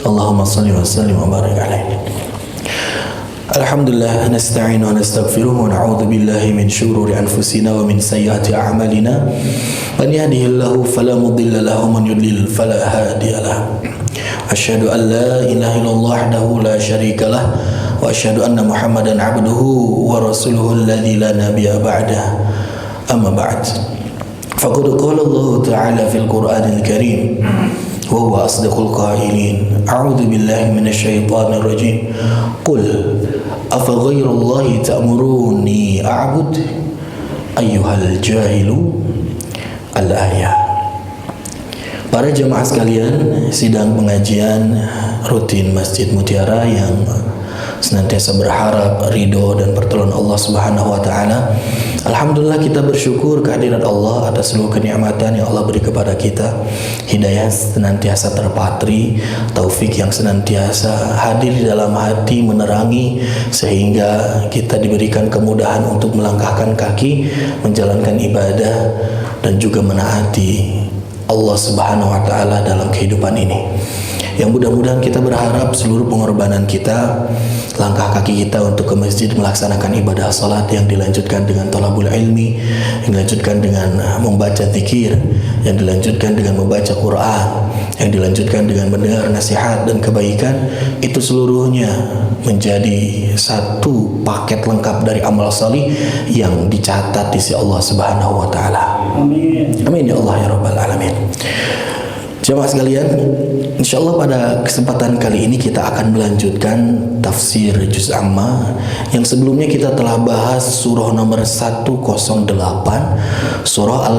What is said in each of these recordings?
Allahumma salli wa sallim wa barik alaihi. Alhamdulillah, nasta'inu wa nastaghfiruh wa na'udzu billahi min shururi anfusina wa min sayyiati a'malina. Man yahdihillahu fala mudilla lahu wa man yudlil fala hadiya lahu. Asyhadu an la ilaha illallah wahdahu la syarika lah wa asyhadu anna Muhammadan 'abduhu wa rasuluhu alladzi la nabiyya ba'dah. Amma ba'd. Faqad qala Allah Ta'ala fil Qur'anil Karim wa huwa asdaqul qailin. A'udzu billahi minasy syaithanir rajim. Qul afa ghairallahi ta'muruni a'bud ayyuhal jahilu. Al-ayah. Para jemaah sekalian, sidang pengajian rutin Masjid Mutiara yang senantiasa berharap ridho dan pertolongan Allah Subhanahu wa taala. Alhamdulillah, kita bersyukur kehadirat Allah atas seluruh kenikmatan yang Allah beri kepada kita. Hidayah senantiasa terpatri, taufik yang senantiasa hadir di dalam hati menerangi, sehingga kita diberikan kemudahan untuk melangkahkan kaki menjalankan ibadah dan juga menaati Allah Subhanahu wa taala dalam kehidupan ini. Yang mudah-mudahan kita berharap seluruh pengorbanan kita, langkah kaki kita untuk ke masjid melaksanakan ibadah salat yang dilanjutkan dengan thalabul ilmi, yang dilanjutkan dengan membaca zikir, yang dilanjutkan dengan membaca Quran, yang dilanjutkan dengan mendengar nasihat dan kebaikan, itu seluruhnya menjadi satu paket lengkap dari amal salih yang dicatat di sisi Allah Subhanahu wa taala. Amin. Amin ya Allah ya rabbal alamin. Jemaah sekalian, insyaallah pada kesempatan kali ini kita akan melanjutkan tafsir Juz Amma yang sebelumnya kita telah bahas surah nomor 108, surah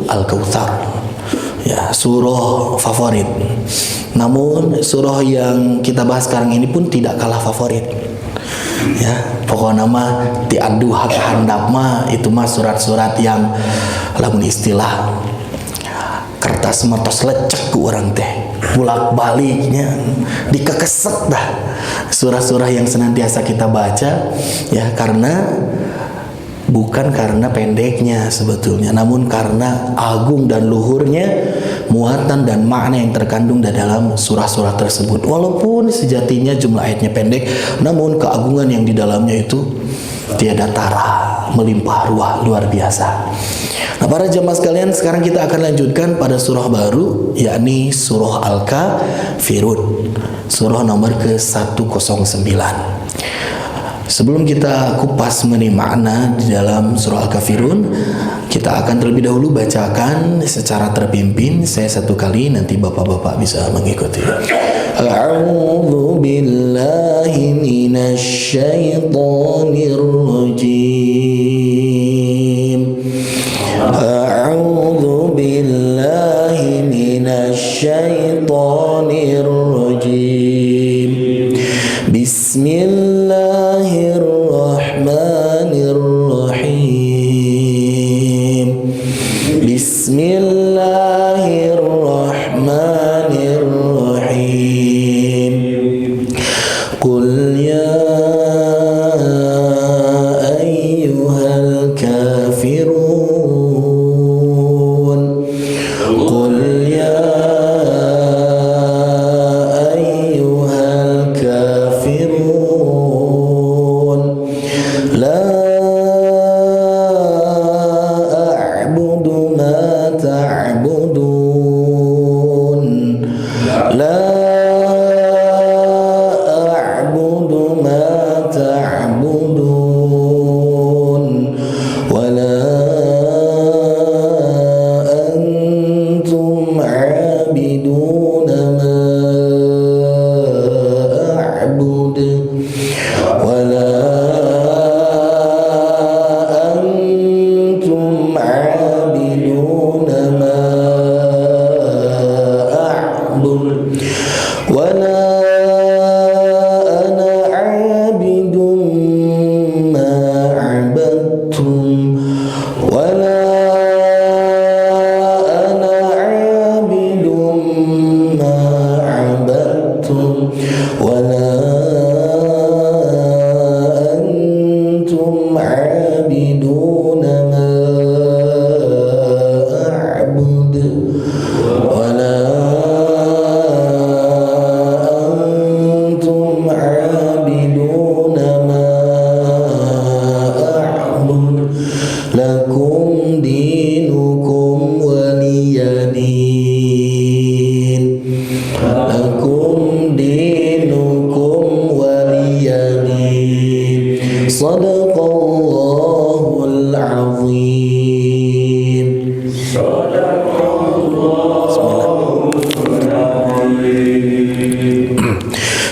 Al-Kautsar. Ya, surah favorit. Namun surah yang kita bahas sekarang ini pun tidak kalah favorit. Ya, pokoknya nama tiadu hak handap mah itu mah surat-surat yang lamun istilah kertas matos lecek ku orang teh bulak baliknya dikekesek dah surah-surah yang senantiasa kita baca, ya, karena bukan karena pendeknya sebetulnya, namun karena agung dan luhurnya muatan dan makna yang terkandung di dalam surah-surah tersebut. Walaupun sejatinya jumlah ayatnya pendek, namun keagungan yang di dalamnya itu tiada tara, melimpah ruah, luar biasa. Nah, para jemaah sekalian, sekarang kita akan lanjutkan pada surah baru, yakni surah Al-Kafirun, surah nomor ke-109. Sebelum kita kupas mengenai makna di dalam surah Al-Kafirun, kita akan terlebih dahulu bacakan secara terpimpin. Saya satu kali, nanti bapak-bapak bisa mengikuti. A'udzu billahi minasy syaithanir rajim. A'udzu billahi minasy syaithanir rajim. Bismillahirrahmanirrahim. Bismillahirrahmanirrahim. Qul ya ayyuhal kafirun. Qul ya ayyuhal kafirun. La a'budu ma ta'budun. La a'budu ma ta'budun. Wa la antum 'abiduna ma a'bud. Wa la antum 'abiduna ma a'bud. Wa la ana 'abidun ma 'abadtum. Wa la ana 'abidun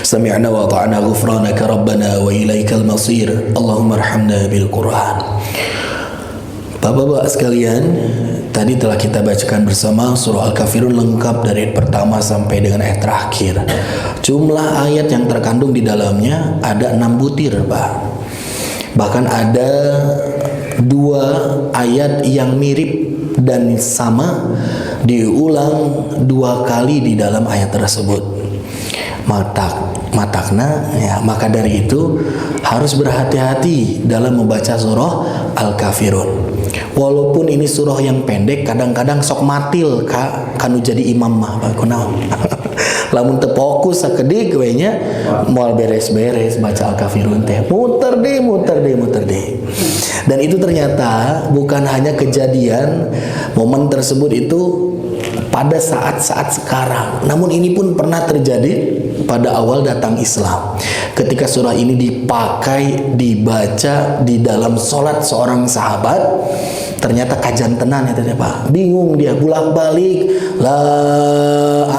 Sami'na wa ata'na ghufranaka rabbana wa ilaikal masir. Allahumma arhamna bil Qur'an. Bapak-bapak sekalian, tadi telah kita bacakan bersama surah Al-Kafirun lengkap dari pertama sampai dengan ayat terakhir. Jumlah ayat yang terkandung di dalamnya ada 6 butir, Pak. Bahkan ada 2 ayat yang mirip dan sama diulang 2 kali di dalam ayat tersebut. Matakna ya, maka dari itu harus berhati-hati dalam membaca surah Al-Kafirun. Walaupun ini surah yang pendek, kadang-kadang sok matil kanu jadi imam mah kunaon. Lamun teu fokus sakedik we nya moal beres-beres baca Al-Kafirun teh muter deh. Dan itu ternyata bukan hanya kejadian momen tersebut itu pada saat-saat sekarang, namun ini pun pernah terjadi pada awal datang Islam. Ketika surah ini dibaca di dalam sholat seorang sahabat, ternyata kajan tenan ya tadi Pak. Bingung dia, bolak-balik, la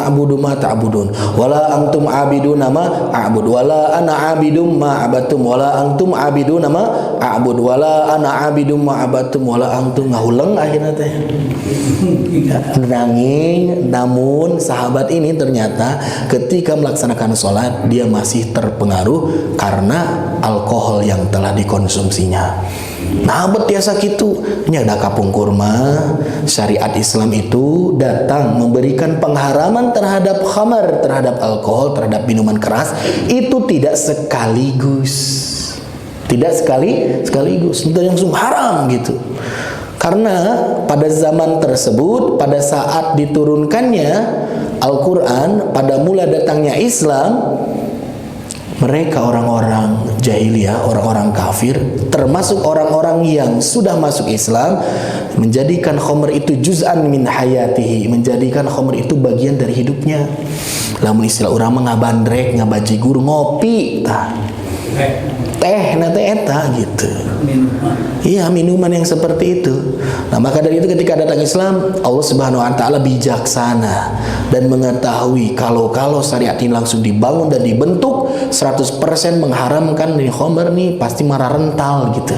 a'budu ma ta'budun wala antum abiduna ma a'bud wala ana abidum ma abatum wala antum abiduna ma a'bud wala ana abidum ma abatum wala antum. Ngahuleng akhirnya teh. Nanging, namun sahabat ini ternyata ketika melaksanakan sholat dia masih terpengaruh karena alkohol yang telah dikonsumsinya. Nah, betiasa gitu nyada kapung kurma. Syariat Islam itu datang memberikan pengharaman terhadap khamar, terhadap alkohol, terhadap minuman keras. Itu tidak sekaligus, itu langsung haram gitu. Karena pada zaman tersebut, pada saat diturunkannya Al-Quran, pada mula datangnya Islam, mereka orang-orang jahiliyah, orang-orang kafir, termasuk orang-orang yang sudah masuk Islam, menjadikan khamr itu juz'an min hayatihi, menjadikan khamr itu bagian dari hidupnya. Lamun istilah urang mah ngabandrek, ngabajigur, ngopi, teh nate eta gitu. Iya, minuman yang seperti itu. Nah, maka dari itu ketika datang Islam, Allah Subhanahu wa taala bijaksana dan mengetahui kalau syariat ini langsung dibangun dan dibentuk 100% mengharamkan nih khamr nih pasti marah rental gitu.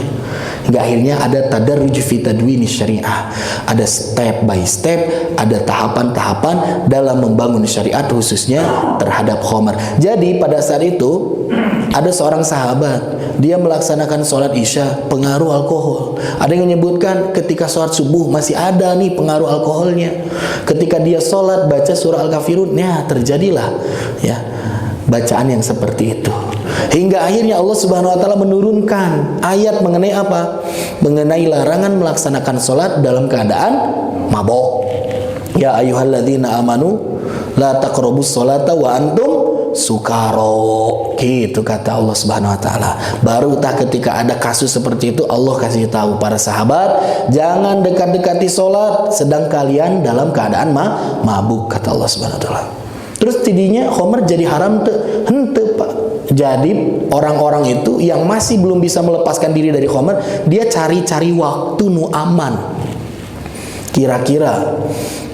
Hingga akhirnya ada tadarruj fi tadwini syariah. Ada step by step, ada tahapan-tahapan dalam membangun syariat khususnya terhadap khamr. Jadi pada saat itu ada seorang sahabat, dia melaksanakan sholat isya, pengaruh alkohol. Ada yang menyebutkan ketika sholat subuh masih ada nih pengaruh alkoholnya. Ketika dia sholat baca surah Al-Kafirun, ya terjadilah ya bacaan yang seperti itu. Hingga akhirnya Allah Subhanahu wa taala menurunkan ayat mengenai apa? Mengenai larangan melaksanakan sholat dalam keadaan mabok. Ya ayyuhalladzina amanu la taqrabus sholata wa antum sukaro, gitu kata Allah Subhanahu wa taala. Baru ketika ada kasus seperti itu Allah kasih tahu para sahabat, jangan dekat-dekati sholat sedang kalian dalam keadaan mabuk, kata Allah Subhanahu wa taala. Terus tidinya khamr jadi haram henteu Pak. Jadi orang-orang itu yang masih belum bisa melepaskan diri dari khamr, dia cari-cari waktu nu aman. Kira-kira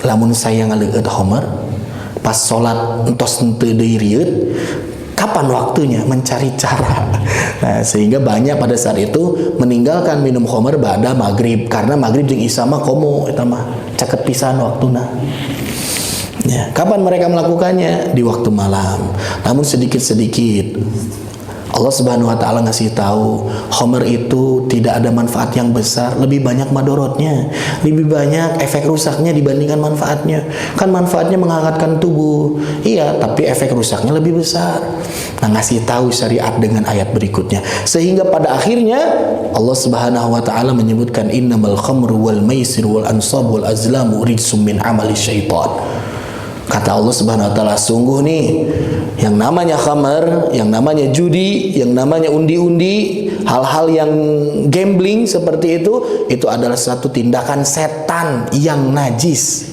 lamun saya ngaleueut khamr pas sholat entos henteu deui rieuit, kapan waktunya? Mencari cara. Nah, sehingga banyak pada saat itu meninggalkan minum khamr ba'da maghrib, karena maghrib jeung isya mah komo eta mah caket pisan waktuna. Ya, kapan mereka melakukannya? Di waktu malam. Namun sedikit-sedikit Allah Subhanahu wa taala ngasih tahu khamr itu tidak ada manfaat yang besar, lebih banyak madorotnya, lebih banyak efek rusaknya dibandingkan manfaatnya. Kan manfaatnya menghangatkan tubuh, iya, tapi efek rusaknya lebih besar. Nah, ngasih tahu syariat dengan ayat berikutnya, sehingga pada akhirnya Allah Subhanahu wa taala menyebutkan innamal khamru wal maisir wal ansab wal azlamu rijsum min amali syaitan. Kata Allah Subhanahu wa taala, sungguh nih yang namanya khamar, yang namanya judi, yang namanya undi-undi, hal-hal yang gambling seperti itu adalah satu tindakan setan yang najis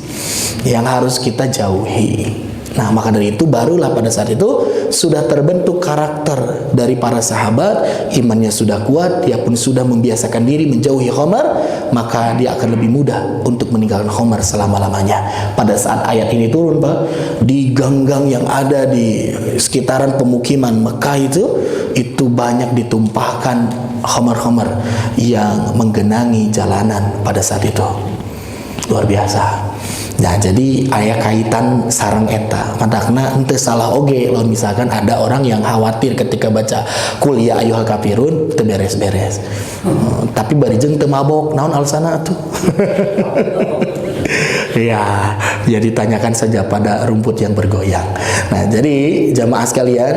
yang harus kita jauhi. Nah, maka dari itu barulah pada saat itu sudah terbentuk karakter dari para sahabat, imannya sudah kuat, dia pun sudah membiasakan diri menjauhi khamar, maka dia akan lebih mudah untuk meninggalkan khamar selama-lamanya. Pada saat ayat ini turun, Pak, di gang-gang yang ada di sekitaran pemukiman Mekah itu banyak ditumpahkan khamar-khamar yang menggenangi jalanan pada saat itu. Luar biasa. Nah, jadi aya kaitan sareng eta. Madakna henteu salah oge lamun misalkan ada orang yang khawatir ketika baca Qul ya ayyuhal kafirun teu beres-beres. Tapi barijeng teu mabok, naon alasana atuh? Ya, ya ditanyakan saja pada rumput yang bergoyang. Nah, jadi jamaah sekalian,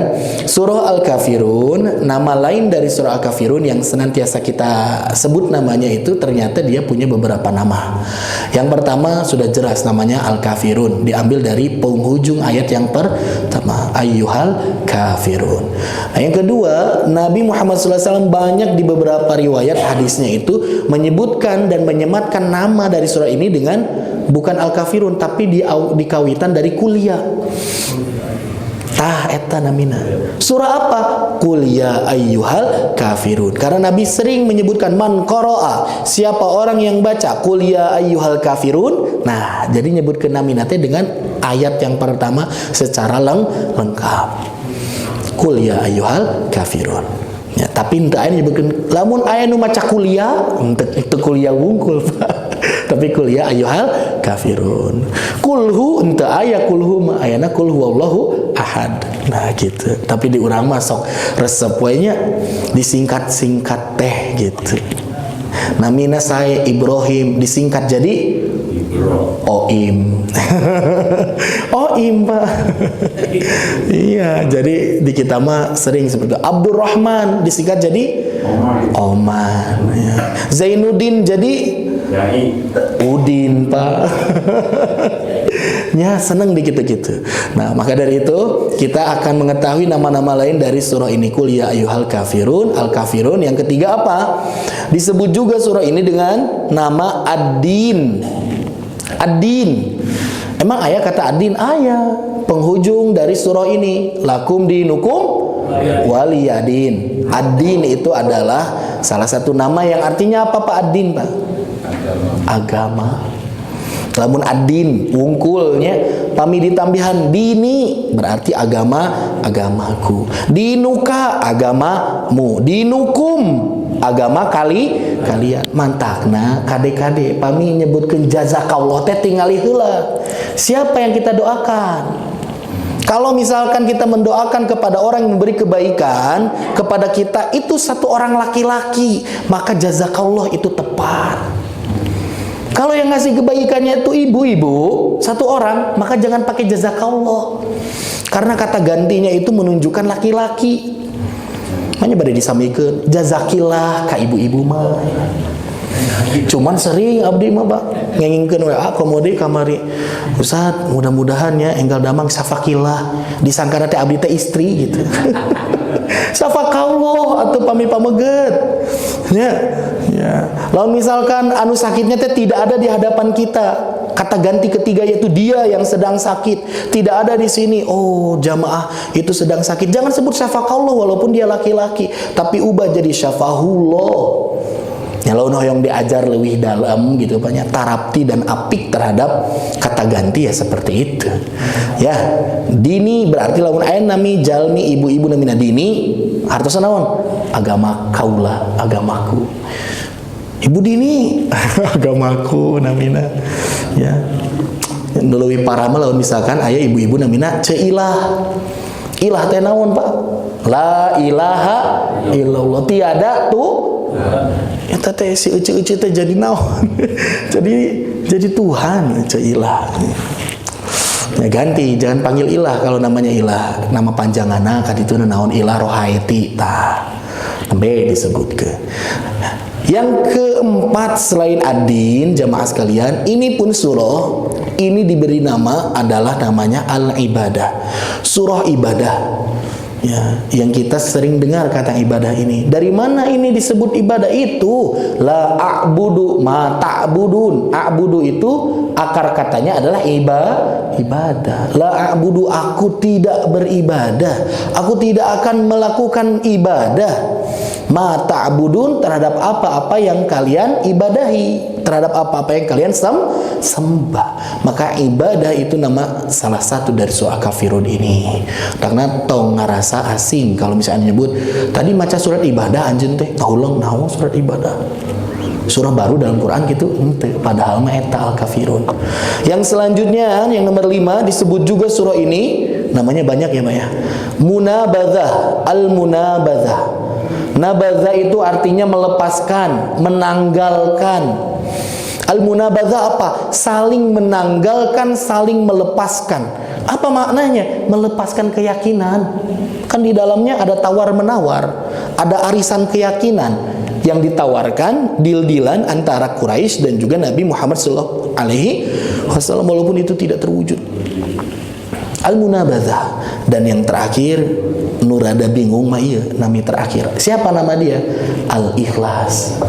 surah Al-Kafirun, nama lain dari surah Al-Kafirun yang senantiasa kita sebut namanya itu ternyata dia punya beberapa nama. Yang pertama sudah jelas namanya Al-Kafirun, diambil dari penghujung ayat yang pertama, ayyuhal kafirun. Nah, yang kedua, Nabi Muhammad SAW banyak di beberapa riwayat hadisnya itu menyebutkan dan menyematkan nama dari surah ini dengan bukan Al-Kafirun tapi dikawitan dari kuliah. Tah eta namina. Surah apa? Qul ya ayyuhal kafirun. Karena Nabi sering menyebutkan man qara'a, siapa orang yang baca Qul ya ayyuhal kafirun. Nah, jadi nyebutkeun namina teh dengan ayat yang pertama secara lengkap. Qul ya ayyuhal kafirun. Ya, tapi henteu aya nyebutkeun lamun aya nu maca kuliah, henteu kuliah wungkul, Pak. Tapi kul ya ayyuhal kafirun. Kulhu ente aya kulhu mah ayana kul huwallahu ahad. Nah gitu. Tapi di urang mah sok resep we nya disingkat-singkat teh gitu. Namina saya Ibrahim disingkat jadi Oim. Oim, Pak. Iya, jadi di kita mah sering seperti itu. Abdurrahman disingkat jadi Oman. Ya. Zainuddin jadi Udin, Pak. Ya, seneng dikit gitu. Nah, maka dari itu kita akan mengetahui nama-nama lain dari surah ini. Qul ya ayyuhal kafirun, al-kafirun. Yang ketiga apa? Disebut juga surah ini dengan nama Ad-Din. Ad-Din. Emang ayat kata Ad-Din? Ayat penghujung dari surah ini. Lakum dinukum waliyadin. Ad-Din itu adalah salah satu nama yang artinya apa, Pak? Ad-Din, Pak? Agama. Lamun ad-din wungkulnya pami ditambihan dini berarti agamaku. Dinuka agamamu. Dinukum agama kalian. Mantakna kade-kade pami nyebutkeun jazakallah teh tingali heula. Siapa yang kita doakan? Kalau misalkan kita mendoakan kepada orang yang memberi kebaikan kepada kita itu satu orang laki-laki, maka jazakallah itu tepat. Kalau yang ngasih kebaikannya itu ibu-ibu, satu orang, maka jangan pakai jazakallah. Karena kata gantinya itu menunjukkan laki-laki. Makanya pada disamikeun jazakillah ka ibu-ibu mah. Cuman sering abdi mah, Pak, ngengingkeun WA komode kamari. Ustaz, mudah-mudahan ya enggal damang safakillah. Disangkana teh abdi teh istri gitu. Safakallah atau pami pameget. Ya. Lalu misalkan anu sakitnya teh tidak ada di hadapan kita. Kata ganti ketiga yaitu dia yang sedang sakit. Tidak ada di sini. Oh, jamaah itu sedang sakit. Jangan sebut syafakallah walaupun dia laki-laki, tapi ubah jadi syafahullah. Ya lawan hoyong diajar lebih dalam gitu banyak tarapti dan apik terhadap kata ganti ya seperti itu. Ya, dini berarti lamun aya nami jalmi ibu-ibu namina dini, hartosan naon? Agama kaula, agamaku. Ibu dini, agamaku namina. Ya. Leuwih parah mah lamun misalkan aya ibu-ibu namina ceuilah. Ilah teh naon, Pak? La ilaha illallah, tiada tuh. Eta teh si ece-ece teh jadi naon? jadi Tuhan, ceuilah. Ya ganti, jangan panggil ilah kalau namanya ilah. Nama panjanganna kaditu naon ilah rohaiti tah. Nembe disebutkeun. Yang keempat selain ad-din, jamaah sekalian, ini pun surah ini diberi nama adalah namanya al-ibadah. Surah ibadah. Ya, yang kita sering dengar kata ibadah ini. Dari mana ini disebut ibadah itu? La a'budu ma ta'budun. A'budu itu akar katanya adalah ibadah. La a'budu, aku tidak beribadah, aku tidak akan melakukan ibadah. Ma ta'budun, terhadap apa-apa yang kalian ibadahi, terhadap apa-apa yang kalian sembah. Maka ibadah itu nama salah satu dari surah Kafirun ini. Karena tong ngerasa asing kalau misalnya nyebut tadi maca surat ibadah anjeun teh kaulang naon surat ibadah. Surah baru dalam Quran gitu, padahal mah eta Al-Kafirun. Yang selanjutnya yang nomor 5 disebut juga surah ini, namanya banyak ya Pak ya. Munabadzah, al-munabadzah. Nabadzah itu artinya melepaskan, menanggalkan. Al-munabadzah apa? Saling menanggalkan, saling melepaskan. Apa maknanya? Melepaskan keyakinan. Kan di dalamnya ada tawar-menawar, ada arisan keyakinan yang ditawarkan, deal-dealan antara Quraisy dan juga Nabi Muhammad sallallahu alaihi wasallam, walaupun itu tidak terwujud. Al-munabadzah. Dan yang terakhir, Nurada bingung mah iya nami terakhir. Siapa nama dia? Al-Ikhlas.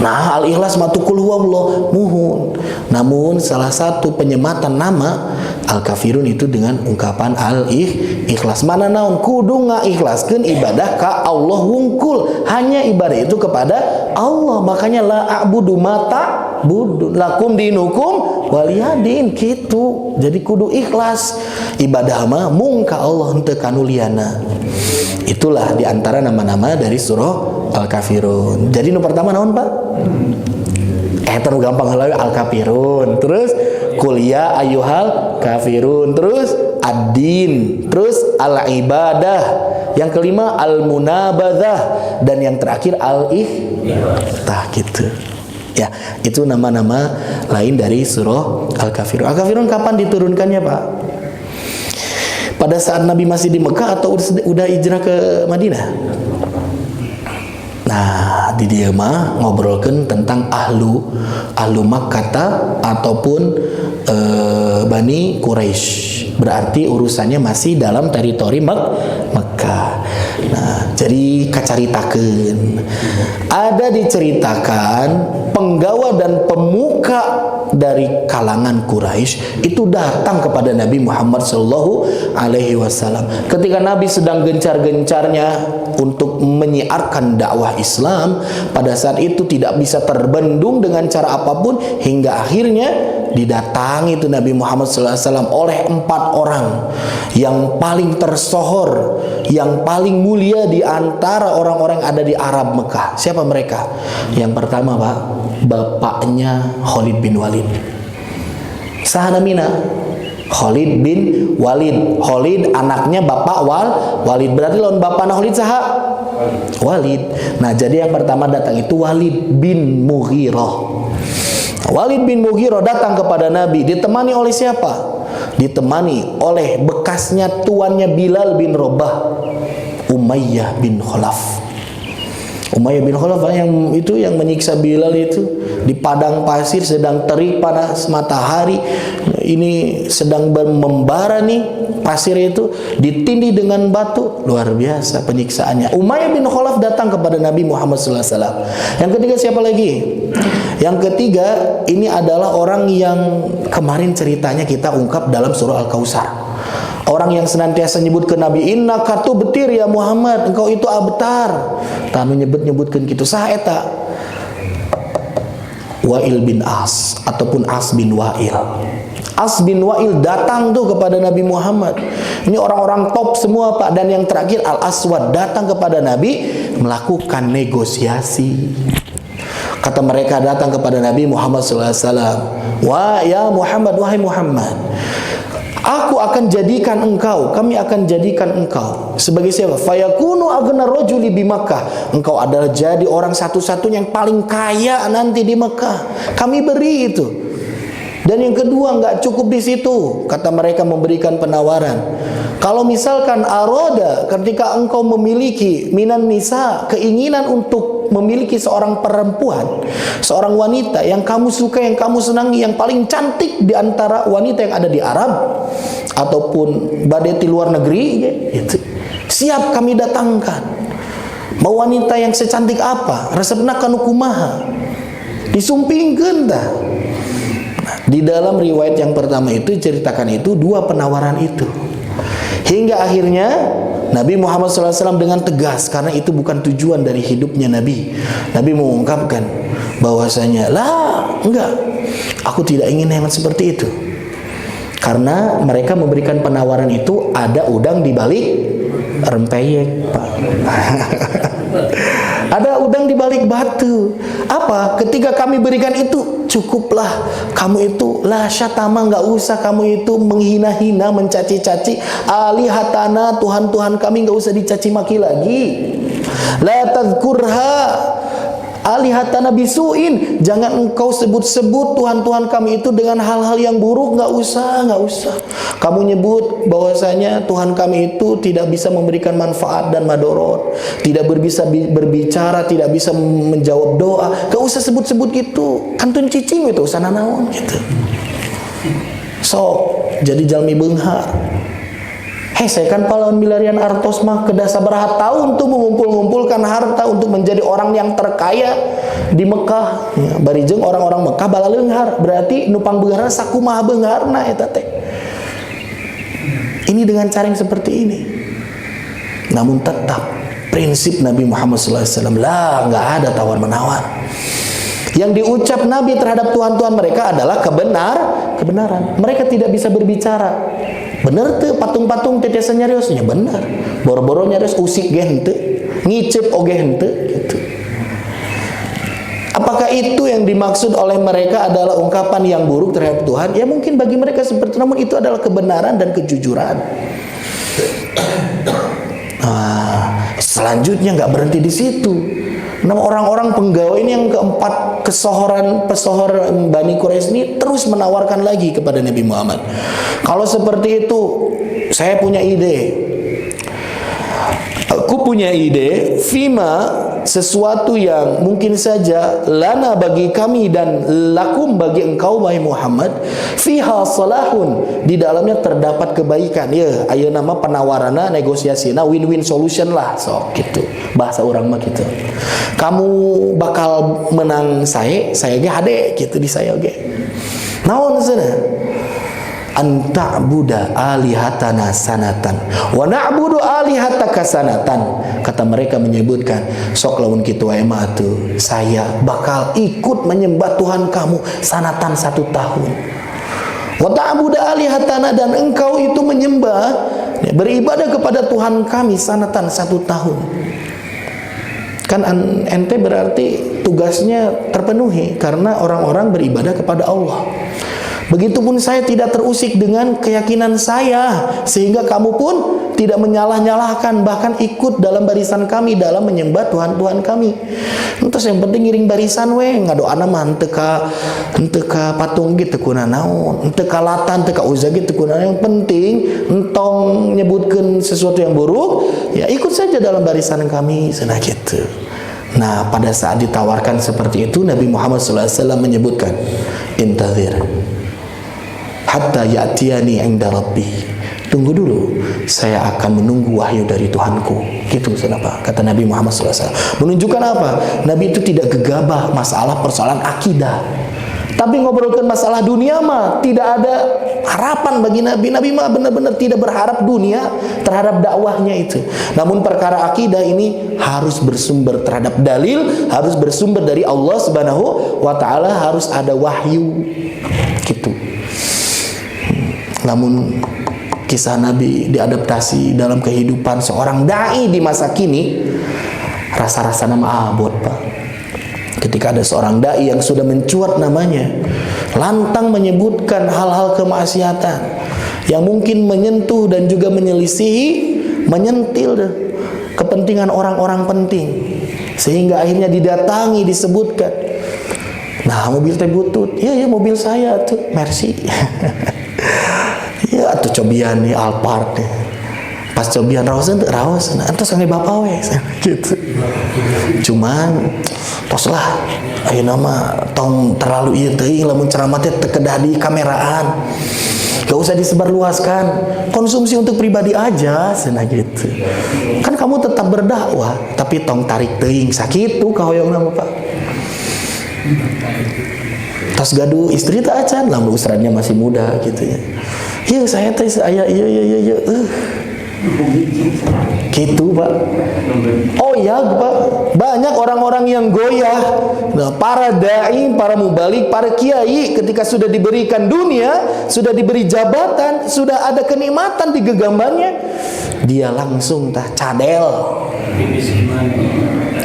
Nah, Al-Ikhlas matukul huwallah muhun. Namun salah satu penyematan nama Al-Kafirun itu dengan ungkapan Al-Ikhlas. Mana naon kudu ngaikhlaskeun ibadah ka Allah wungkul. Hanya ibadah itu kepada Allah. Makanya la a'budu mata budun lakum dinukum waliyadin gitu. Jadi kudu ikhlas. Ibadah mah mung ka Allah henteu kanu liana. Itulah diantara nama-nama dari surah Al-Kafirun. Jadi nu pertama naon Pak? Terus gampang heula Al-Kafirun. Terus kuliah ayyuhal kafirun. Terus ad-din. Terus al-ibadah. Yang kelima al-munabadzah. Dan yang terakhir al-ikhlas. Gitu. Ya, itu nama-nama lain dari surah Al-Kafirun. Al-Kafirun kapan diturunkannya Pak? Pada saat Nabi masih di Mekah atau udah hijrah ke Madinah? Nah, di dia mah ngobrolkan tentang ahlu Makkah ataupun Bani Quraisy. Berarti urusannya masih dalam teritori Mekah. Nah, jadi kacaritakeun. Ada diceritakan penggawa dan pemuka dari kalangan Quraisy itu datang kepada Nabi Muhammad sallallahu alaihi wasallam ketika Nabi sedang gencar-gencarnya untuk menyiarkan dakwah Islam. Pada saat itu tidak bisa terbendung dengan cara apapun, hingga akhirnya didatangi itu Nabi Muhammad sallallahu alaihi wasallam oleh 4 orang yang paling tersohor, yang paling mulia di antara orang-orang yang ada di Arab Mekah. Siapa mereka? Yang pertama Pak, bapaknya Khalid bin Walid. Saha namina? Khalid bin Walid. Khalid anaknya bapak Walid. Berarti lawan bapakna Khalid saha? Walid. Nah, jadi yang pertama datang itu Walid bin Mughirah. Walid bin Mughirah datang kepada Nabi ditemani oleh siapa? Ditemani oleh bekasnya tuannya Bilal bin Rabah, Umayyah bin Khalaf. Umayyah bin Khalaf yang menyiksa Bilal itu di padang pasir, sedang terik panas matahari, ini sedang membara nih pasir itu, ditindih dengan batu, luar biasa penyiksaannya. Umayyah bin Khalaf datang kepada Nabi Muhammad SAW. Yang ketiga siapa lagi? Yang ketiga ini adalah orang yang kemarin ceritanya kita ungkap dalam surah Al-Kautsar. Orang yang senantiasa nyebut ke Nabi, inna katu betir ya Muhammad, engkau itu abtar. Tanu nyebut-nyebutkan gitu. Saha eta? Wa'il bin As ataupun As bin Wa'il. As bin Wa'il datang tuh kepada Nabi Muhammad. Ini orang-orang top semua Pak. Dan yang terakhir Al-Aswad datang kepada Nabi melakukan negosiasi. Kata mereka datang kepada Nabi Muhammad SAW, wah ya Muhammad, wahai Muhammad, aku akan jadikan engkau, kami akan jadikan engkau sebagai siapa? Fayakunu agna rajuli bi Makkah. Engkau adalah jadi orang satu-satunya yang paling kaya nanti di Mekah. Kami beri itu. Dan yang kedua, enggak cukup di situ. Kata mereka memberikan penawaran. Kalau misalkan aroda, ketika engkau memiliki minan nisa, keinginan untuk memiliki seorang perempuan, seorang wanita yang kamu suka, yang kamu senangi, yang paling cantik di antara wanita yang ada di Arab ataupun badai di luar negeri, itu siap kami datangkan. Mau wanita yang secantik apa? Resepna kanu kumaha? Disumpingkeun tah. Di dalam riwayat yang pertama itu ceritakan itu dua penawaran itu. Hingga akhirnya Nabi Muhammad SAW dengan tegas, karena itu bukan tujuan dari hidupnya Nabi. Nabi mengungkapkan bahwasanya, lah, enggak, aku tidak ingin hemat seperti itu. Karena mereka memberikan penawaran itu ada udang di balik rempeyek, Pak. Ada udang di balik batu. Apa? Ketika kami berikan itu, cukuplah. Kamu itu la syatama, enggak usah kamu itu menghina-hina, mencaci-caci alihatana, Tuhan-Tuhan kami, enggak usah dicaci maki lagi. La tadzkurha alihatana bisuin, jangan engkau sebut-sebut Tuhan-Tuhan kami itu dengan hal-hal yang buruk, enggak usah. Kamu nyebut bahwasanya Tuhan kami itu tidak bisa memberikan manfaat dan madorot, tidak bisa berbicara, tidak bisa menjawab doa, enggak usah sebut-sebut gitu. Kantun cicing itu usah nanaon gitu. Jadi jalmi beunghar. Saya kan pahlawan milarian artos mah kedah sabaraha tahun tuh mengumpul-ngumpulkan harta untuk menjadi orang yang terkaya di Mekah. Ya, barijeng orang-orang Mekah bala leunghar, berarti nupang beunghar sakumaha beungharna eta teh. Ini dengan cara yang seperti ini. Namun tetap prinsip Nabi Muhammad SAW, lah, nggak ada tawar-menawar. Yang diucap Nabi terhadap Tuhan-Tuhan mereka adalah kebenaran. Mereka tidak bisa berbicara. Bener tuh patung-patung tetesan nyariosnya bener. Boro-boro nyarios usik ge henteu, ngicep oge henteu gitu. Apakah itu yang dimaksud oleh mereka adalah ungkapan yang buruk terhadap Tuhan? Ya mungkin bagi mereka seperti itu, namun itu adalah kebenaran dan kejujuran. Selanjutnya nggak berhenti di situ. Nah, orang-orang penggawa ini yang keempat, pesohor Bani Quraisy ini terus menawarkan lagi kepada Nabi Muhammad. Kalau seperti itu, saya punya ide. Aku punya ide, fima, sesuatu yang mungkin saja lana bagi kami dan lakum bagi engkau wahai Muhammad, fiha salahun, di dalamnya terdapat kebaikan. Ya, ayo nama penawarana, negosiasina, win-win solution lah, gitu. Bahasa orang mah gitu. Kamu bakal menang saya ge hade gitu di saya ge. Naon cenah? Anta'buda alihatana sanatan wa na'budu alihataka sanatan. Kata mereka menyebutkan, sok lamun kitu wae mah atuh saya bakal ikut menyembah Tuhan kamu sanatan 1 tahun. Wa ta'buda alihatana, dan engkau itu menyembah, beribadah kepada Tuhan kami sanatan 1 tahun. Kan ente berarti tugasnya terpenuhi karena orang-orang beribadah kepada Allah. Begitupun saya tidak terusik dengan keyakinan saya, sehingga kamu pun tidak menyalah-nyalahkan, bahkan ikut dalam barisan kami dalam menyembah Tuhan-Tuhan kami. Terus yang penting ngiring barisan we, ngadoana mah henteu ka patung gitu kuna naon, henteu ka Latan, henteu ka Uzza gitu kuna. Yang penting entong nyebutkeun sesuatu yang buruk, ya ikut saja dalam barisan kami, cenah gitu. Nah, pada saat ditawarkan seperti itu, Nabi Muhammad SAW menyebutkan, intazir hatta ya'tiyani 'inda rabbi. Tunggu dulu, saya akan menunggu wahyu dari Tuhanku. Gitu kenapa? Kata Nabi Muhammad SAW. Menunjukkan apa? Nabi itu tidak gegabah masalah persoalan akidah. Tapi ngobrolkan masalah dunia mah tidak ada harapan bagi Nabi. Nabi mah benar-benar tidak berharap dunia terhadap dakwahnya itu. Namun perkara akidah ini harus bersumber terhadap dalil, harus bersumber dari Allah Subhanahu wa taala, harus ada wahyu. Gitu. Namun kisah Nabi diadaptasi dalam kehidupan seorang dai di masa kini, rasa-rasa nama abot, Pak. Ketika ada seorang dai yang sudah mencuat namanya, lantang menyebutkan hal-hal kemaksiatan yang mungkin menyentuh dan juga menyelisihi, menyentil kepentingan orang-orang penting, sehingga akhirnya didatangi, disebutkan, nah mobil teh butut, ya mobil saya tuh Mercy. Ya atau cobian nih Alphard nih. Pas cobian raosan tuh raos, nah entos kangge bapak we gitu. Cuman tos lah ayeuna mah tong terlalu ieu teuing lamun ceramah teh kedah di kameraan. Gak usah disebarluaskan, konsumsi untuk pribadi aja cenah gitu. Kan kamu tetap berdakwah, tapi tong tarik teuing sakitu kahoyongna Pak. Tas gaduh istri tak acan, lamun usrannya masih muda gitu ya. Iya saya teh saya iya. Gitu Pak. Oh ya Pak, banyak orang-orang yang goyah. Nah, para dai, para mubalik, para kiai ketika sudah diberikan dunia, sudah diberi jabatan, sudah ada kenikmatan di genggamannya, dia langsung cadel.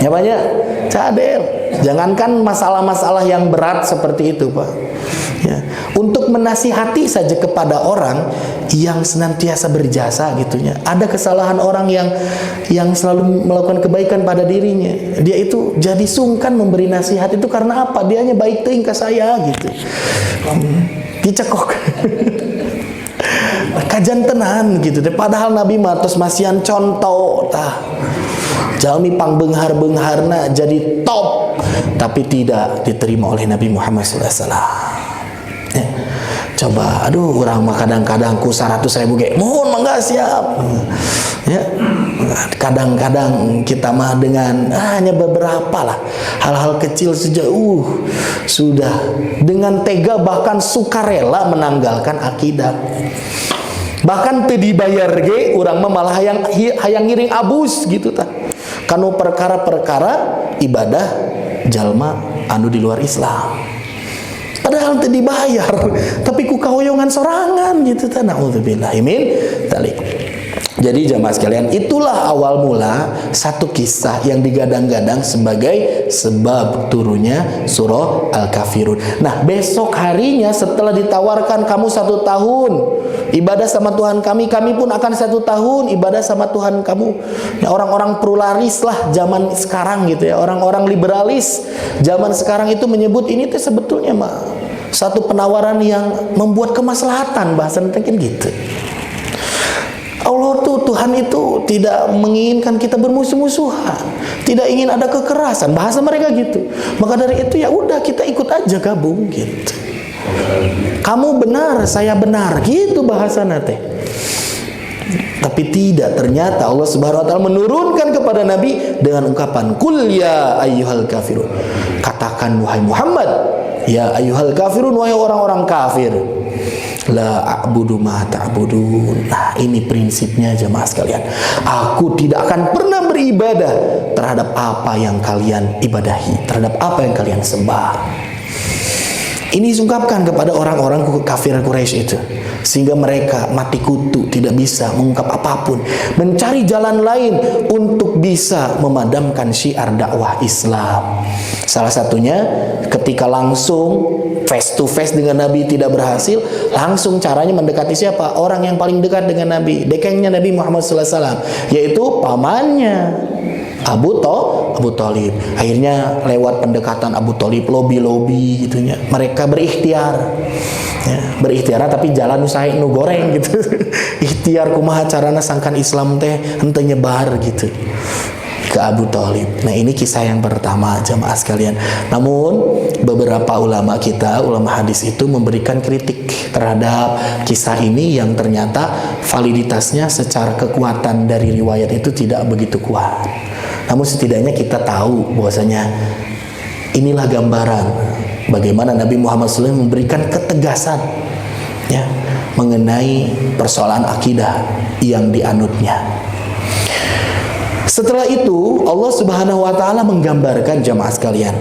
Ya banyak cadel. Jangankan masalah-masalah yang berat seperti itu Pak ya, untuk menasihati saja kepada orang yang senantiasa berjasa gitunya. Ada kesalahan orang yang selalu melakukan kebaikan pada dirinya, dia itu jadi sungkan memberi nasihat itu karena apa? Dia hanya baik teuing ka saya gitu. Dicekok. Kajan tenan gitu. Padahal Nabi matos masihan contoh tah. Jalmi pangbeunghar-beungharna jadi top, tapi tidak diterima oleh Nabi Muhammad SAW. Ya. Coba, aduh, orang mah kadang-kadang ku 100.000 ge, mohon mangga siap. Ya. Kadang-kadang kita mah dengan hanya beberapa lah hal-hal kecil saja, sudah dengan tega bahkan sukarela menanggalkan akidah. Bahkan teu dibayar ge, urang mah malah hayang ngiring abus gitu tah. Kanu perkara-perkara ibadah jalma anu di luar Islam. Padahal teu dibayar, tapi ku kahoyongan sorangan gitu tah. Nauzubillahi min dzalik. Jadi jamaah sekalian, itulah awal mula satu kisah yang digadang-gadang sebagai sebab turunnya surah Al-Kafirun. Nah, besok harinya setelah ditawarkan kamu 1 tahun ibadah sama Tuhan kami pun akan 1 tahun ibadah sama Tuhan kamu. Nah, orang-orang pluralis lah zaman sekarang gitu ya, orang-orang liberalis zaman sekarang itu menyebut ini tuh sebetulnya mah satu penawaran yang membuat kemaslahatan, bahasa mungkin gitu. Allah tuh, Tuhan itu tidak menginginkan kita bermusuh-musuhan, tidak ingin ada kekerasan, bahasa mereka gitu. Maka dari itu ya udah kita ikut aja gabung gitu. Kamu benar, saya benar, gitu bahasa nate. Tapi tidak, ternyata Allah Subhanahu wa taala menurunkan kepada Nabi dengan ungkapan Qul ya ayyuhal kafirun. Katakan wahai Muhammad, ya ayyuhal kafirun, wahai orang-orang kafir. La a'budu ma ta'budun. Nah, ini prinsipnya jemaah sekalian. Aku tidak akan pernah beribadah terhadap apa yang kalian ibadahi, terhadap apa yang kalian sembah. Ini diungkapkan kepada orang-orang kafir Quraisy itu, sehingga mereka mati kutu, tidak bisa mengungkap apapun, mencari jalan lain untuk bisa memadamkan syiar dakwah Islam. Salah satunya ketika langsung face to face dengan Nabi tidak berhasil, langsung caranya mendekati siapa? Orang yang paling dekat dengan Nabi, dekengnya Nabi Muhammad SAW, yaitu pamannya Abu Thalib. Akhirnya lewat pendekatan Abu Thalib, lobi-lobi gitunya, mereka berikhtiar ya, berikhtiar tapi jalan usaha nu goreng gitu. Ikhtiar kumaha carana sangkan Islam teh henteu nyebar gitu ke Abu Thalib. Nah, ini kisah yang pertama jamaah sekalian. Namun beberapa ulama kita, ulama hadis itu memberikan kritik terhadap kisah ini yang ternyata validitasnya secara kekuatan dari riwayat itu tidak begitu kuat. Namun setidaknya kita tahu bahwasanya inilah gambaran bagaimana Nabi Muhammad SAW memberikan ketegasan ya mengenai persoalan akidah yang dianutnya. Setelah itu Allah Subhanahu wa taala menggambarkan jamaah sekalian.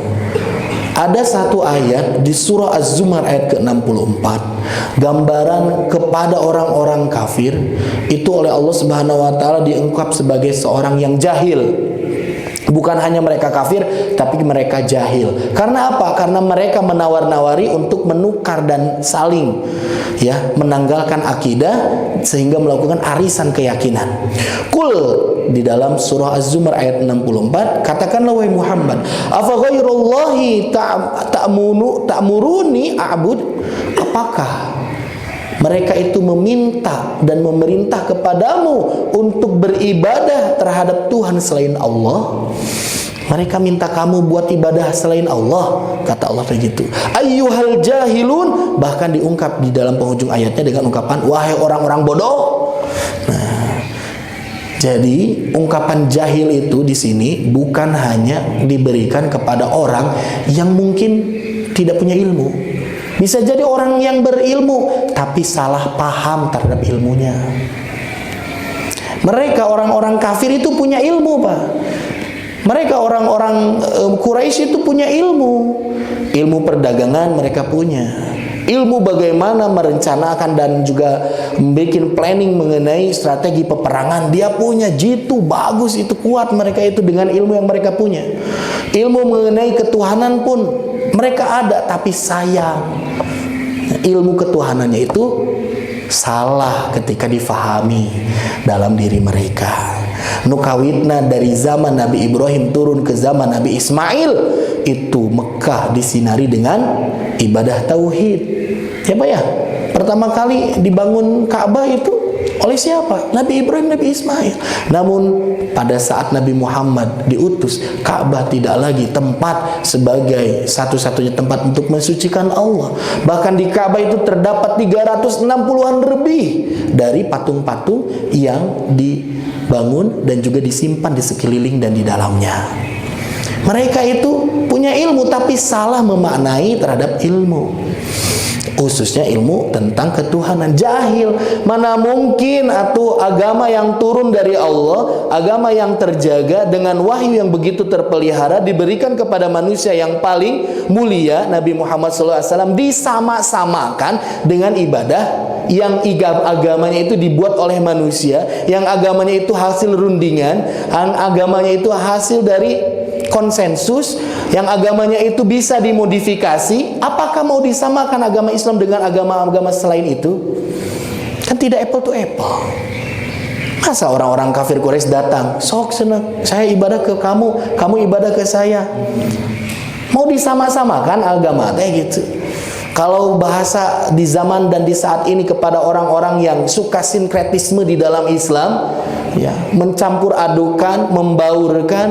Ada satu ayat di surah Az-Zumar ayat ke-64, gambaran kepada orang-orang kafir itu oleh Allah Subhanahu wa taala diungkap sebagai seorang yang jahil. Bukan hanya mereka kafir, tapi mereka jahil. Karena apa? Karena mereka menawar-nawari untuk menukar dan saling ya menanggalkan akidah sehingga melakukan arisan keyakinan. Qul di dalam surah Az-Zumar ayat 64, katakanlah wahai Muhammad, afa ghairullahi ta'muruni a'bud? Apakah mereka itu meminta dan memerintah kepadamu untuk beribadah terhadap Tuhan selain Allah? Mereka minta kamu buat ibadah selain Allah, kata Allah begitu. Ayyuhal jahilun, bahkan diungkap di dalam penghujung ayatnya dengan ungkapan wahai orang-orang bodoh. Nah, jadi ungkapan jahil itu di sini bukan hanya diberikan kepada orang yang mungkin tidak punya ilmu, Bisa jadi orang yang berilmu tapi salah paham terhadap ilmunya. Mereka orang-orang kafir itu punya ilmu, Pak. Mereka orang-orang Quraisy itu punya ilmu. Ilmu perdagangan mereka punya. Ilmu bagaimana merencanakan dan juga membuat planning mengenai strategi peperangan dia punya. Jitu bagus, itu kuat mereka itu dengan ilmu yang mereka punya. Ilmu mengenai ketuhanan pun mereka ada, tapi sayang ilmu ketuhanannya itu salah ketika difahami dalam diri mereka. Nukawitna dari zaman Nabi Ibrahim turun ke zaman Nabi Ismail, itu Mekah disinari dengan ibadah tauhid. Ya Pak ya, pertama kali dibangun Ka'bah itu oleh siapa? Nabi Ibrahim, Nabi Ismail. Namun pada saat Nabi Muhammad diutus, Ka'bah tidak lagi tempat sebagai satu-satunya tempat untuk mensucikan Allah. Bahkan di Ka'bah itu terdapat 360-an lebih dari patung-patung yang dibangun dan juga disimpan di sekeliling dan di dalamnya. Mereka itu punya ilmu tapi salah memaknai terhadap ilmu, khususnya ilmu tentang ketuhanan. Jahil. Mana mungkin atau agama yang turun dari Allah, agama yang terjaga dengan wahyu yang begitu terpelihara diberikan kepada manusia yang paling mulia Nabi Muhammad SAW disama-samakan dengan ibadah yang agamanya itu dibuat oleh manusia, yang agamanya itu hasil rundingan, yang agamanya itu hasil dari konsensus, yang agamanya itu bisa dimodifikasi. Apakah mau disamakan agama Islam dengan agama-agama selain itu? Kan tidak apple to apple. Masa orang-orang kafir Quraisy datang, sok senang, saya ibadah ke kamu, kamu ibadah ke saya. Mau disama-samakan agama kayak gitu. Kalau bahasa di zaman dan di saat ini kepada orang-orang yang suka sinkretisme di dalam Islam, ya, mencampur adukan, membaurkan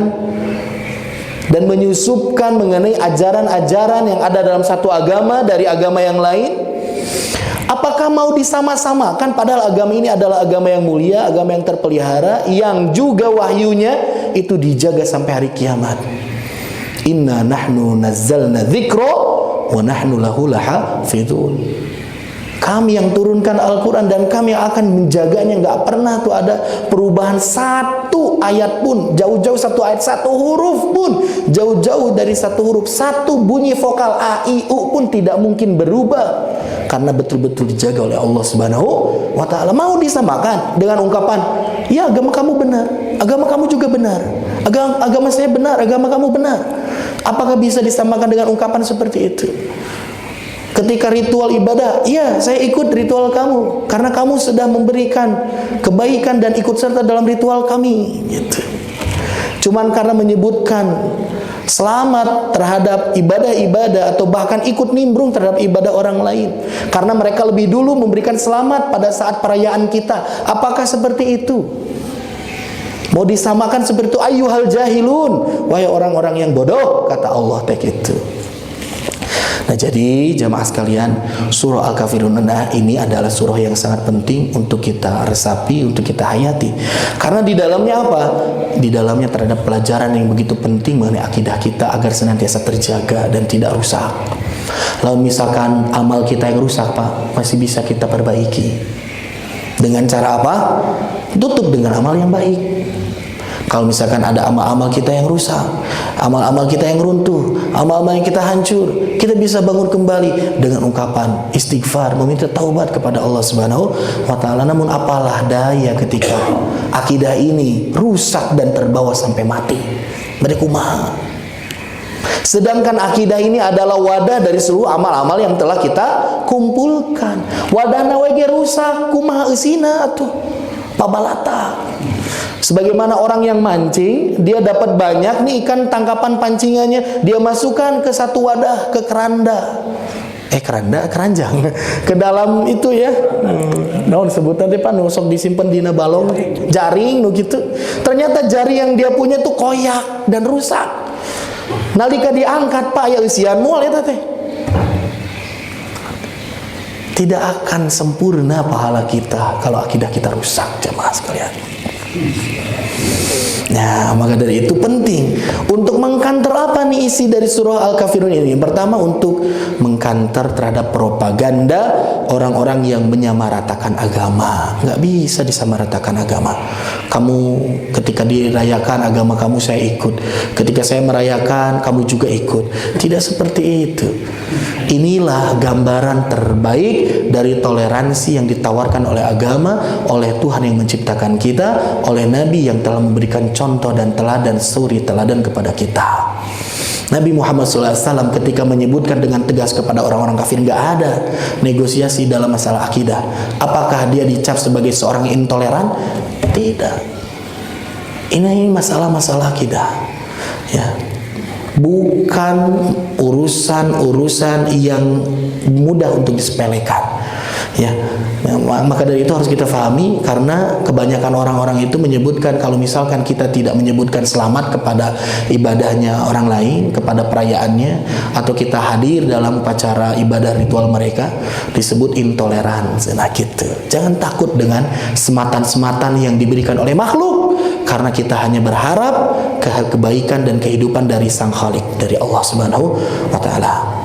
dan menyusupkan mengenai ajaran-ajaran yang ada dalam satu agama dari agama yang lain. Apakah mau disama-samakan padahal agama ini adalah agama yang mulia, agama yang terpelihara, yang juga wahyunya itu dijaga sampai hari kiamat. Inna nahnu nazzalna dzikra wa nahnu lahu lahafizun. Kami yang turunkan Al-Quran dan kami yang akan menjaganya. Nggak pernah tuh ada perubahan satu ayat pun, jauh-jauh satu ayat, satu huruf pun, jauh-jauh dari satu huruf, satu bunyi vokal A, I, U pun tidak mungkin berubah, karena betul-betul dijaga oleh Allah Subhanahu wa Ta'ala. Mau disamakan dengan ungkapan, ya agama kamu benar, agama kamu juga benar, agama saya benar, agama kamu benar. Apakah bisa disamakan dengan ungkapan seperti itu? Ketika ritual ibadah, iya saya ikut ritual kamu karena kamu sudah memberikan kebaikan dan ikut serta dalam ritual kami, gitu. Cuman karena menyebutkan selamat terhadap ibadah-ibadah atau bahkan ikut nimbrung terhadap ibadah orang lain, karena mereka lebih dulu memberikan selamat pada saat perayaan kita. Apakah seperti itu? Mau disamakan seperti itu? Ayyuhal jahilun, wahai orang-orang yang bodoh, kata Allah itu. Nah, jadi jamaah sekalian, surah Al-Kafirun ini adalah surah yang sangat penting untuk kita resapi, untuk kita hayati. Karena di dalamnya apa? Di dalamnya terhadap pelajaran yang begitu penting mengenai akidah kita agar senantiasa terjaga dan tidak rusak. Lalu misalkan amal kita yang rusak, Pak, masih bisa kita perbaiki. Dengan cara apa? Tutup dengan amal yang baik. Kalau misalkan ada amal-amal kita yang rusak, amal-amal kita yang runtuh, amal-amal yang kita hancur, kita bisa bangun kembali dengan ungkapan istighfar, meminta taubat kepada Allah Subhanahu wa Ta'ala. Namun apalah daya ketika akidah ini rusak dan terbawa sampai mati. Berkumaha. Sedangkan akidah ini adalah wadah dari seluruh amal-amal yang telah kita kumpulkan. Wadah nawege rusak, kumaha eusina atuh. Pabalata. Sebagaimana orang yang mancing, dia dapat banyak nih ikan tangkapan pancingannya, dia masukkan ke satu wadah, ke keranda. Keranjang. Ke dalam itu ya. Naon sebutan teh Pak, nu sok disimpen dina balong, jaring nu gitu. Ternyata jari yang dia punya tuh koyak dan rusak. Nalika diangkat, Pak, ya usian moal eta teh. Tidak akan sempurna pahala kita kalau akidah kita rusak, jemaah sekalian. Nah, maka dari itu penting untuk mengkanter apa nih isi dari surah Al-Kafirun ini. Yang pertama, untuk mengkanter terhadap propaganda orang-orang yang menyamaratakan agama. Nggak bisa disamaratakan agama. Kamu ketika dirayakan agama kamu, saya ikut. Ketika saya merayakan, kamu juga ikut. Tidak seperti itu. Inilah gambaran terbaik dari toleransi yang ditawarkan oleh agama, oleh Tuhan yang menciptakan kita, oleh Nabi yang telah memberikan contoh dan teladan, suri teladan kepada kita. Nabi Muhammad SAW ketika menyebutkan dengan tegas kepada orang-orang kafir, nggak ada negosiasi dalam masalah akidah. Apakah dia dicap sebagai seorang intoleran? Tidak. Ini masalah-masalah akidah, ya. Bukan urusan-urusan yang mudah untuk disepelekan, ya. Maka dari itu harus kita pahami, karena kebanyakan orang-orang itu menyebutkan kalau misalkan kita tidak menyebutkan selamat kepada ibadahnya orang lain, kepada perayaannya, atau kita hadir dalam upacara ibadah ritual mereka, disebut intoleran. Nah gitu. Jangan takut dengan sematan-sematan yang diberikan oleh makhluk, karena kita hanya berharap kebaikan dan kehidupan dari Sang Khalik, dari Allah Subhanahu wa Ta'ala.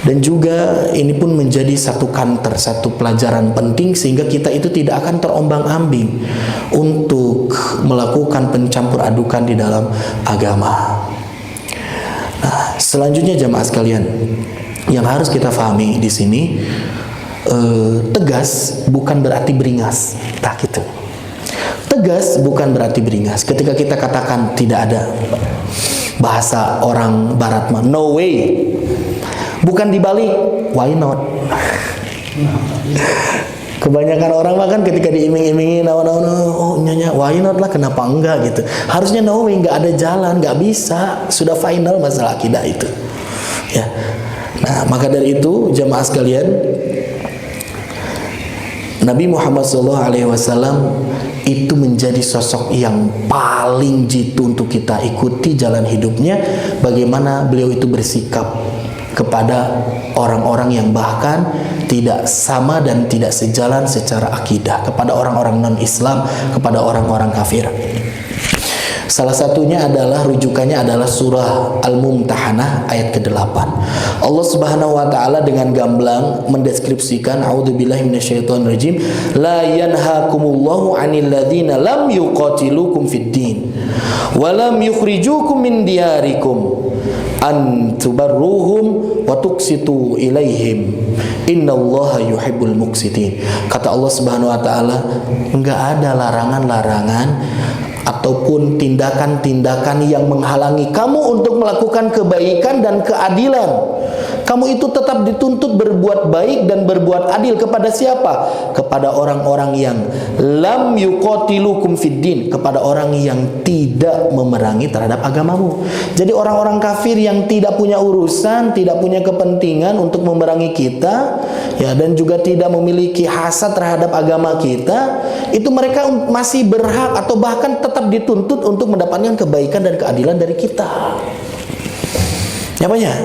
Dan juga ini pun menjadi satu kanter, satu pelajaran penting, sehingga kita itu tidak akan terombang-ambing untuk melakukan pencampur adukan di dalam agama. Nah, selanjutnya jamaah sekalian, yang harus kita pahami di sini, tegas bukan berarti beringas. Tak gitu. Tegas bukan berarti beringas. Ketika kita katakan tidak ada, bahasa orang barat mah no way, bukan dibalik why not. Kebanyakan orang mah kan ketika diiming-imingi oh nyonya why not lah, kenapa enggak gitu. Harusnya no way, nggak ada jalan, nggak bisa, sudah final masalah akidah itu, ya. Nah, maka dari itu jamaah sekalian, Nabi Muhammad SAW itu menjadi sosok yang paling jitu untuk kita ikuti jalan hidupnya. Bagaimana beliau itu bersikap kepada orang-orang yang bahkan tidak sama dan tidak sejalan secara akidah, kepada orang-orang non-Islam, kepada orang-orang kafir. Salah satunya adalah, rujukannya adalah surah Al-Mumtahanah ayat ke-8. Allah Subhanahu wa Ta'ala dengan gamblang mendeskripsikan, a'udzubillahi minasyaitonirrajim, la yanhakumullahu 'anil ladzina lam yuqatilukum fid din wa lam yukhrijukum min diyarikum an tubarruhum wa tuqsitu ilaihim innallaha yuhibbul muqsitin. Kata Allah Subhanahu wa Ta'ala, enggak ada larangan-larangan ataupun tindakan-tindakan yang menghalangi kamu untuk melakukan kebaikan dan keadilan. Kamu itu tetap dituntut berbuat baik dan berbuat adil kepada siapa? Kepada orang-orang yang lam yuqatilukum fiddin, kepada orang yang tidak memerangi terhadap agamamu. Jadi orang-orang kafir yang tidak punya urusan, tidak punya kepentingan untuk memerangi kita, ya, dan juga tidak memiliki hasad terhadap agama kita, itu mereka masih berhak atau bahkan tetap dituntut untuk mendapatkan kebaikan dan keadilan dari kita. Nyapanya?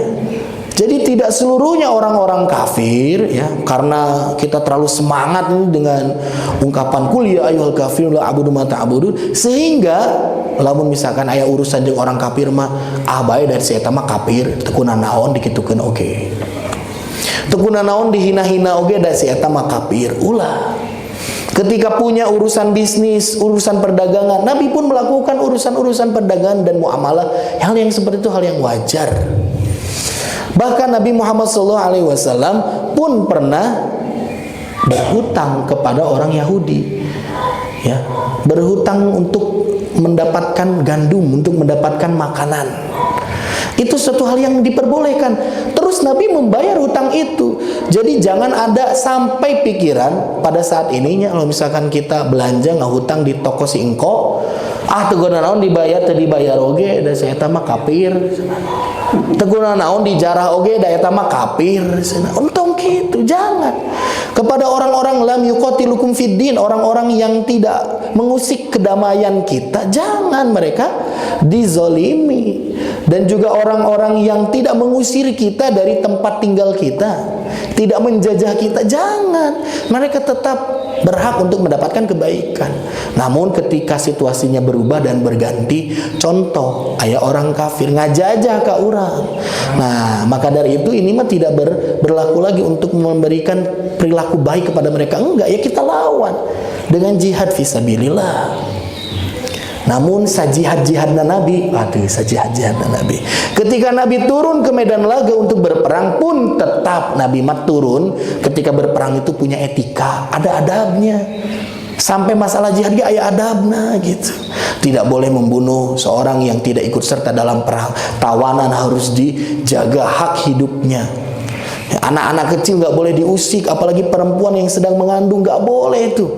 Jadi tidak seluruhnya orang-orang kafir, ya, karena kita terlalu semangat dengan ungkapan kul ya ayyuhal kafirun la a'budu ma ta'budun, sehingga lamun misalkan aya urusan jeung orang kafir mah bae dari saya mah kafir, teu naon dikitukeun oge. Teu naon dihina-hina oge dari saya mah kafir. Ulah. Ketika punya urusan bisnis, urusan perdagangan, Nabi pun melakukan urusan-urusan perdagangan dan muamalah. Hal yang seperti itu hal yang wajar. Bahkan Nabi Muhammad SAW pun pernah berhutang kepada orang Yahudi, ya, berhutang untuk mendapatkan gandum, untuk mendapatkan makanan. Itu suatu hal yang diperbolehkan. Terus Nabi membayar hutang itu. Jadi jangan ada sampai pikiran pada saat ininya, kalau misalkan kita belanja ngahutang di toko si engko, tegunan naon dibayar teu dibayar oge, da saya eta mah kafir. Tegunan naon dijarah oge, da eta mah kafir. Untung gitu, jangan. Kepada orang-orang lam yuqatilukum fiddin, orang-orang yang tidak mengusik kedamaian kita, jangan mereka dizolimi. Dan juga orang-orang yang tidak mengusir kita dari tempat tinggal kita, tidak menjajah kita, jangan. Mereka tetap berhak untuk mendapatkan kebaikan. Namun ketika situasinya berubah dan berganti, contoh ayah orang kafir ngajajah ke orang, nah maka dari itu ini mah tidak berlaku lagi untuk memberikan perilaku baik kepada mereka. Enggak, ya kita lawan dengan jihad fisabilillah. Namun sajihad-jihadna Nabi, sajihad-jihadna Nabi, ketika Nabi turun ke medan laga untuk berperang pun tetap Nabi mat turun ketika berperang itu punya etika, ada adabnya. Sampai masalah jihad ge aya adabna gitu. Tidak boleh membunuh seorang yang tidak ikut serta dalam perang. Tawanan harus dijaga hak hidupnya. Anak-anak kecil nggak boleh diusik, apalagi perempuan yang sedang mengandung nggak boleh itu.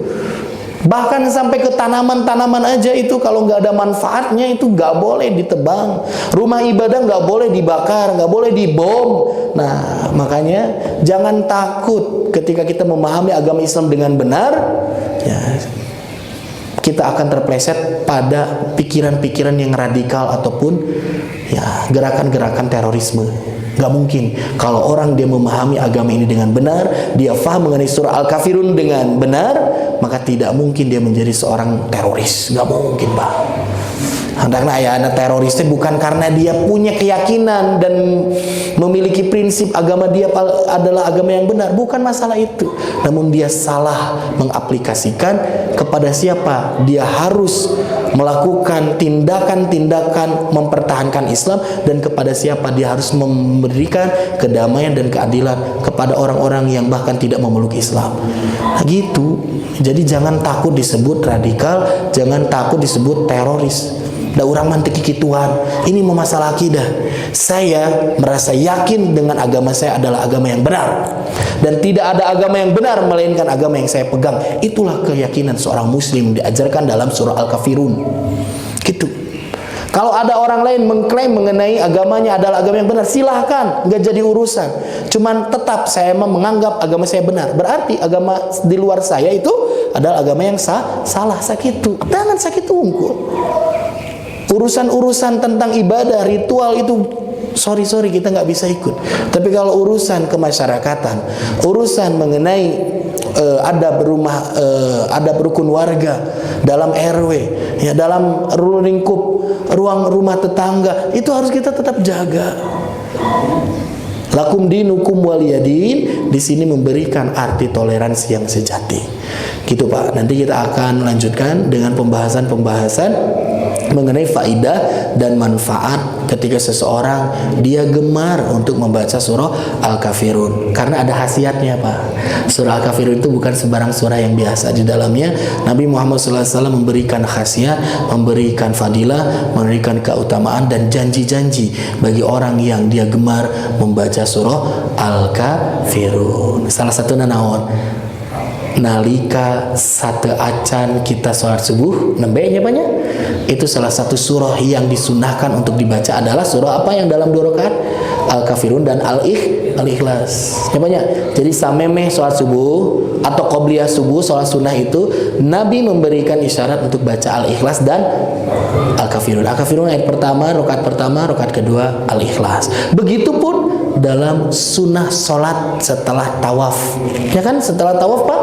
Bahkan sampai ke tanaman-tanaman aja itu kalau nggak ada manfaatnya itu nggak boleh ditebang. Rumah ibadah nggak boleh dibakar, nggak boleh dibom. Nah makanya jangan takut ketika kita memahami agama Islam dengan benar, ya, kita akan terpleset pada pikiran-pikiran yang radikal ataupun ya gerakan-gerakan terorisme. Gak mungkin. Kalau orang dia memahami agama ini dengan benar, dia faham mengenai surah Al-Kafirun dengan benar, maka tidak mungkin dia menjadi seorang teroris. Gak mungkin, Pak. Karena ya anak teroris itu bukan karena dia punya keyakinan dan memiliki prinsip agama dia adalah agama yang benar, bukan masalah itu. Namun dia salah mengaplikasikan kepada siapa dia harus melakukan tindakan-tindakan mempertahankan Islam, dan kepada siapa dia harus memberikan kedamaian dan keadilan kepada orang-orang yang bahkan tidak memeluk Islam. Nah, gitu. Jadi jangan takut disebut radikal, jangan takut disebut teroris. Da urang mantik kikituan. Ini masalah akidah. Saya merasa yakin dengan agama saya adalah agama yang benar, dan tidak ada agama yang benar melainkan agama yang saya pegang. Itulah keyakinan seorang muslim diajarkan dalam surah Al-Kafirun. Gitu. Kalau ada orang lain mengklaim mengenai agamanya adalah agama yang benar, silahkan, nggak jadi urusan. Cuman tetap saya menganggap agama saya benar. Berarti agama di luar saya itu adalah agama yang salah. Sakitu. Jangan sakitu unggul. Urusan-urusan tentang ibadah, ritual itu sorry kita nggak bisa ikut. Tapi kalau urusan kemasyarakatan, urusan mengenai adab rumah, adab rukun warga dalam RW, ya dalam lingkup ruang rumah tetangga, itu harus kita tetap jaga. Lakum dinukum waliyadin, di sini memberikan arti toleransi yang sejati. Gitu Pak. Nanti kita akan lanjutkan dengan pembahasan mengenai faidah dan manfaat ketika seseorang dia gemar untuk membaca surah Al-Kafirun, karena ada khasiatnya Pak. Surah Al-Kafirun itu bukan sembarang surah yang biasa. Di dalamnya Nabi Muhammad SAW memberikan khasiat, memberikan fadilah, memberikan keutamaan dan janji-janji bagi orang yang dia gemar membaca surah Al-Kafirun. Salah satu nanaon nalika sate acan kita sholat subuh nembenya banyak, itu salah satu surah yang disunahkan untuk dibaca adalah surah apa yang dalam 2 rakaat? Al-Kafirun dan Al-Ikhlas. Ya banyak. Jadi samemeh sholat subuh atau qobliyah subuh, sholat sunnah itu Nabi memberikan isyarat untuk baca Al-Ikhlas dan Al-Kafirun. Al-Kafirun ayat pertama, rakaat kedua Al-Ikhlas. Begitupun dalam sunnah sholat setelah tawaf. Ya kan, setelah tawaf Pak,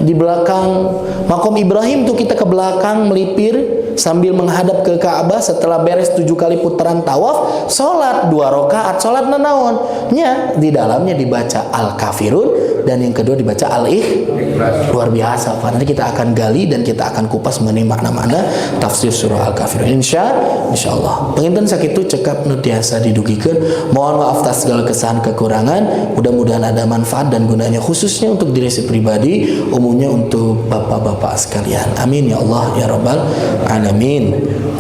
di belakang makom Ibrahim tuh kita ke belakang melipir sambil menghadap ke Ka'bah. Setelah beres 7 kali putaran tawaf, sholat 2 rakaat, sholat nanaon nya di dalamnya dibaca Al-Kafirun dan yang kedua dibaca Al-Ikhlas. Luar biasa Pak. Nanti kita akan gali dan kita akan kupas mengenai makna-makna tafsir surah Al-Kafirun. Insyaallah. Penginten sakitu cekap nu tiasa didugikeun. Mohon maaf atas segala kesalahan kekurangan. Mudah-mudahan ada manfaat dan gunanya, khususnya untuk diri saya pribadi, umumnya untuk bapak-bapak sekalian. Amin ya Allah ya Rabbal alamin.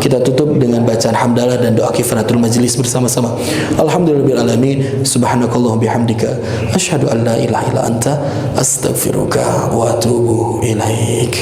Kita tutup dengan bacaan hamdalah dan doa kifaratul majlis bersama-sama. Alhamdulillahirabbil alamin. Subhanakallah bihamdika asyhadu an la ilaha illa anta astaghfiruka wa atubu ilaik.